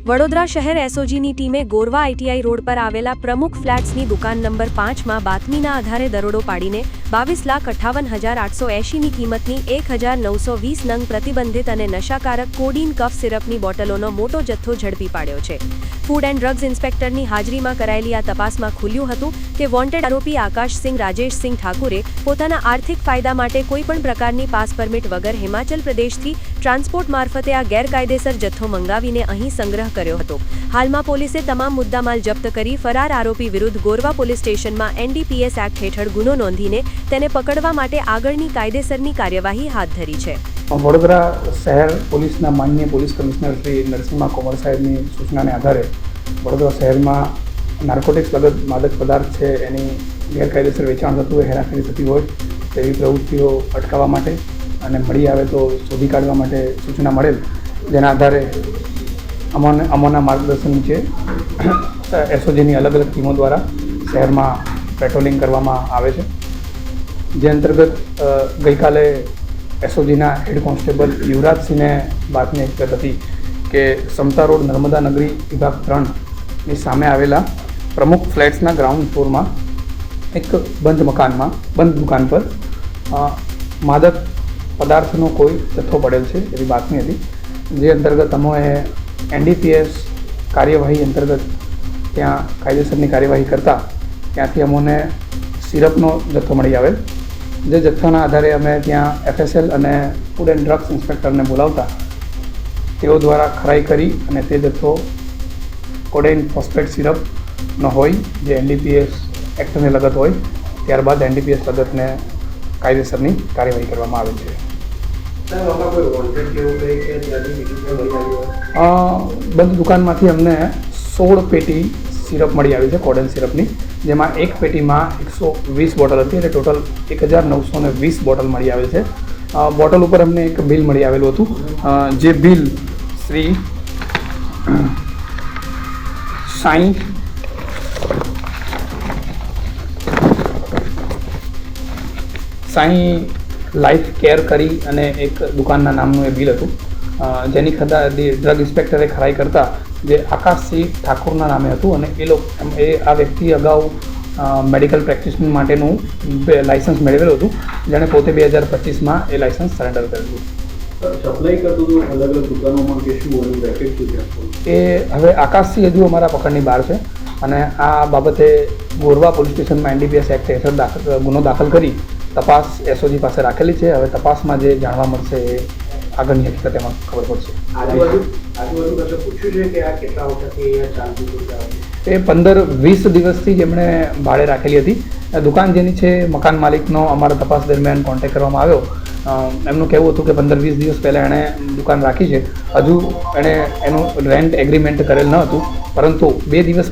વડોદરા શહેર એસઓજીની ટીમે Gorwa ITI road પર આવેલા પ્રમુખ ફ્લેટ્સની દુકાન નંબર 5માં બાતમીના આધારે દરોડો પાડીને 22,58,880ની કિંમતની 1,920 નંગ પ્રતિબંધિત અને નશાકારક કોડીન કફ સિરપની બોટલોનો મોટો જથ્થો ઝડપી પાડ્યો છે. ફૂડ એન્ડ ડ્રગ્સ ઇન્સ્પેક્ટરની હાજરીમાં કરાયેલી આ તપાસમાં ખુલ્યું હતું કે વોન્ટેડ આરોપી આકાશસિંહ રાજેશસિંહ ઠાકુરે પોતાના આર્થિક ફાયદા માટે કોઈપણ પ્રકારની પાસ પરમિટ વગર હિમાચલ પ્રદેશથી ટ્રાન્સપોર્ટ મારફતે આ ગેરકાયદેસર જથ્થો મંગાવીને અહીં સંગ્રહ કર્યો હતો. હાલમાં પોલીસે તમામ મુદ્દામાલ જપ્ત કરી ફરાર આરોપી વિરુદ્ધ ગોરવા પોલીસ સ્ટેશનમાં NDPS એક્ટ હેઠળ ગુનો નોંધીને તેને પકડવા માટે આગળની કાયદેસરની કાર્યવાહી હાથ ધરી છે. વડોદરા શહેર પોલીસના માનનીય પોલીસ કમિશનર શ્રી નરસિંહા કોમર સાહેબની સૂચનાને આધારે વડોદરા શહેરમાં નાર્કોટિક્સ લગત માદક પદાર્થ છે એની ગેરકાયદેસર વેચાણ થતું હોય, હેરાફેરી થતી હોય તેવી પ્રવૃત્તિઓ અટકાવવા માટે અને મળી આવે તો શોધી કાઢવા માટે સૂચના મળેલ, જેના આધારે અમોના માર્ગદર્શન નીચે એસઓજીની અલગ અલગ ટીમો દ્વારા શહેરમાં પેટ્રોલિંગ કરવામાં આવે છે. જે અંતર્ગત ગઈકાલે એસઓજીના હેડ કોન્સ્ટેબલ યુવરાજસિંહને બાતમી હકીકત હતી કે સમતા રોડ નર્મદા નગરી વિભાગ 3ની સામે આવેલા પ્રમુખ ફ્લેટ્સના ગ્રાઉન્ડ ફ્લોરમાં એક બંધ દુકાન પર માદક પદાર્થનો કોઈ જથ્થો પડેલ છે એવી બાતમી હતી. જે અંતર્ગત અમોએ NDPS કાર્યવાહી અંતર્ગત ત્યાં કાયદેસરની કાર્યવાહી કરતાં ત્યાંથી અમોને સિરપનો જથ્થો મળી આવેલ. જે જથ્થાના આધારે અમે ત્યાં FSL અને ફૂડ એન્ડ ડ્રગ્સ ઇન્સ્પેક્ટરને બોલાવતા તેઓ દ્વારા ખરાઈ કરી અને તે જથ્થો કોડેઇન ફોસ્ફેટ સિરપનો હોય જે NDPS એક્ટને લગત હોય. ત્યારબાદ NDPS લગતને કાયદેસરની કાર્યવાહી કરવામાં આવે છે. બંધ દુકાનમાંથી અમને 16 પેટી સિરપ મળી આવી છે કોડેન સિરપની, જેમાં એક પેટીમાં 120 બોટલ હતી એટલે ટોટલ 1,920 બોટલ મળી આવેલ છે. બોટલ ઉપર અમને એક બિલ મળી આવેલું હતું, જે bill Shri Sai life care કરી અને એક દુકાનના નામનું એ બિલ હતું, જેની ડ્રગ ઇન્સ્પેક્ટરે ખરાઈ કરતા જે આકાશસિંહ ઠાકુરના નામે હતું અને આ વ્યક્તિ અગાઉ મેડિકલ પ્રેક્ટિશનર માટેનું લાઇસન્સ મેળવેલું હતું, જેણે પોતે 2025માં એ લાઇસન્સ સરેન્ડર કરેલું. સપ્લાય કરતું હતું અલગ અલગ દુકાનોમાં કે શું એનું રેકેટ શું છે? એ હવે આકાશસિંહ હજુ અમારા પકડની બહાર છે અને આ બાબતે ગોરવા પોલીસ સ્ટેશનમાં NDPS એક્ટ હેઠળ ગુનો દાખલ કરી તપાસ એસઓજી પાસે રાખેલી છે. હવે તપાસમાં જે જાણવા મળશે એ આગળની હકીકત એમાં ખબર પડશે. એ 15-20 દિવસથી જ એમણે ભાડે રાખેલી હતી. દુકાન જેની છે મકાન માલિકનો અમારા તપાસ દરમિયાન કોન્ટેક્ટ કરવામાં આવ્યો. એમનું કહેવું હતું કે 15-20 દિવસ પહેલાં એણે દુકાન રાખી છે, હજુ એણે એનું રેન્ટ એગ્રીમેન્ટ કરેલ ન હતું, પરંતુ 2 જ દિવસ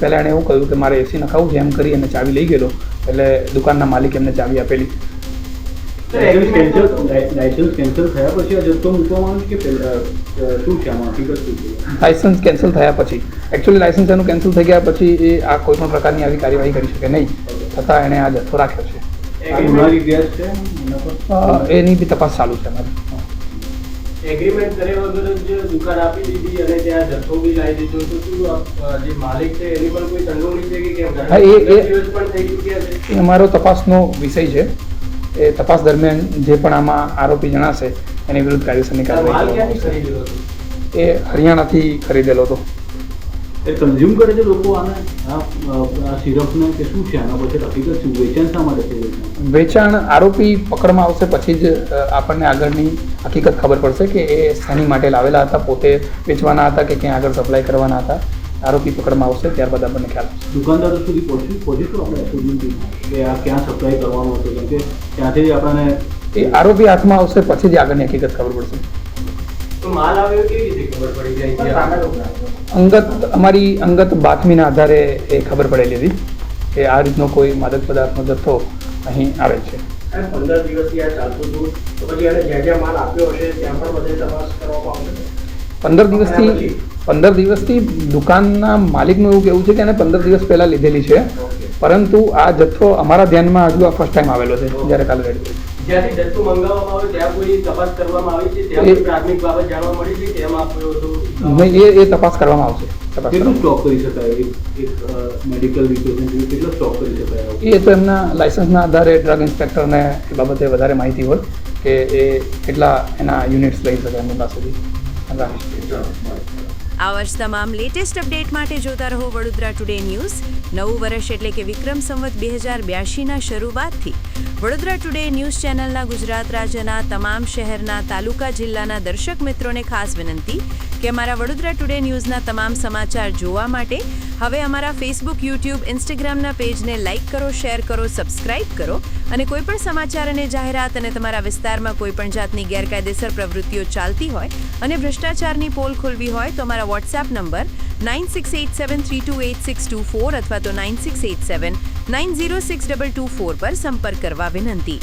પહેલાં એણે એવું કહ્યું કે મારે AC નખાવું છે. એમ કરી અને ચાવી લઈ ગયેલો એટલે દુકાનના માલિક એમને ચાવી આપેલી. લાઇસન્સ કેન્સલ થયા પછી એકચ્યુઅલી લાઇસન્સ એનું કેન્સલ થઈ ગયા પછી એ આ કોઈ પણ પ્રકારની આવી કાર્યવાહી કરી શકે નહીં, છતાં એણે આ જથ્થો રાખ્યો છે. એની બી તપાસ ચાલુ છે અમારે. એગ્રીમેન્ટ કર્યા વગર જ દુકાન આપી દીધી અને ત્યાં જથ્થો બી લાવી દીધો તો શું જે માલિક છે એની પણ કોઈ સંડોવણી છે કે કેમ? હા, એ અમારો તપાસનો વિષય છે. એ તપાસ દરમિયાન જે પણ આમાં આરોપી જણાશે એની વિરુદ્ધ કાયદેસરની કાર્યવાહી. એ હરિયાણાથી ખરીદેલો હતો. એ કન્ઝ્યુમ કરે છે લોકો આને આ સિરપને કે શું છે આના પછી હકીકત શું? વેચાણ શા માટે છે? વેચાણ આરોપી પકડમાં આવશે પછી જ આપણને આગળની હકીકત ખબર પડશે કે એ શાની માટે લાવેલા હતા, પોતે વેચવાના હતા કે ક્યાં આગળ સપ્લાય કરવાના હતા. આરોપી પકડમાં આવશે ત્યારબાદ આપણને ખ્યાલ આવશે. દુકાનદારો સુધી પહોંચીશું આપણે કે આ ક્યાં સપ્લાય કરવાનું હતું, કેમ કે ત્યાંથી જ આપણને એ આરોપી હાથમાં આવશે પછી જ આગળની હકીકત ખબર પડશે. માલ આવ્યો કેવી રીતે ખબર પડી જાય? અમારી અંગત બાતમીના આધારે એ ખબર પડેલી હતી કે આ રીતનો કોઈ માદક પદાર્થનો જથ્થો અહીં આવે છે. 15 દિવસથી આ ચાલતું હતું તો પછી એને જ્યાં માલ આપ્યો હશે ત્યાં પણ બધે તપાસ કરવામાં આવશે. 15 દિવસથી દુકાનના માલિકનું એવું કહેવું છે કે એને 15 દિવસ પહેલાં લીધેલી છે, પરંતુ આ જથ્થો અમારા ધ્યાનમાં હજુ આ ફર્સ્ટ ટાઈમ આવેલો છે જ્યારે કાલે રેડી. જ્યાંથી જથ્થો મંગાવવામાં આવે ત્યાં કોઈ તપાસ કરવામાં આવી છે, ત્યાં પ્રાથમિક બાબત જાણવા મળી છે કે એમ આપ્યો હતો? નહીં, એ તપાસ કરવામાં આવશે. તપાસ કેટલું કરવામાં સ્ટોક કરી શકાય એક મેડિકલ રિપ્રેઝેન્ટેટિવ કેટલો સ્ટોક કરી શકાય? એ તો એમના લાયસન્સના આધારે ડ્રગ ઇન્સ્પેક્ટરને એ બાબતે વધારે માહિતી હોય કે એ કેટલા એના યુનિટ્સ લઈ શકે એમની પાસેથી. આ વર્ષ તમામ લેટેસ્ટ અપડેટ માટે જોતા રહો વડોદરા ટુડે ન્યૂઝ. નવું વર્ષ એટલે કે વિક્રમ સંવત 2082ના શરૂઆતથી વડોદરા ટુડે ન્યૂઝ ચેનલના ગુજરાત રાજ્યના તમામ શહેરના, તાલુકા, જિલ્લાના દર્શક મિત્રોને ખાસ વિનંતી કે અમારા વડોદરા ટુડે ન્યૂઝના તમામ સમાચાર જોવા માટે હવે અમારા ફેસબુક, યુટ્યુબ, ઇન્સ્ટાગ્રામના પેજને લાઇક કરો, શેર કરો, સબસ્ક્રાઇબ કરો અને કોઈપણ સમાચાર અને જાહેરાત અને તમારા વિસ્તારમાં કોઈપણ જાતની ગેરકાયદેસર પ્રવૃત્તિઓ ચાલતી હોય અને ભ્રષ્ટાચારની પોલ ખોલવી હોય તો અમારા વોટ્સએપ નંબર 9687328624 અથવા તો 9687906224 પર સંપર્ક કરવા વિનંતી.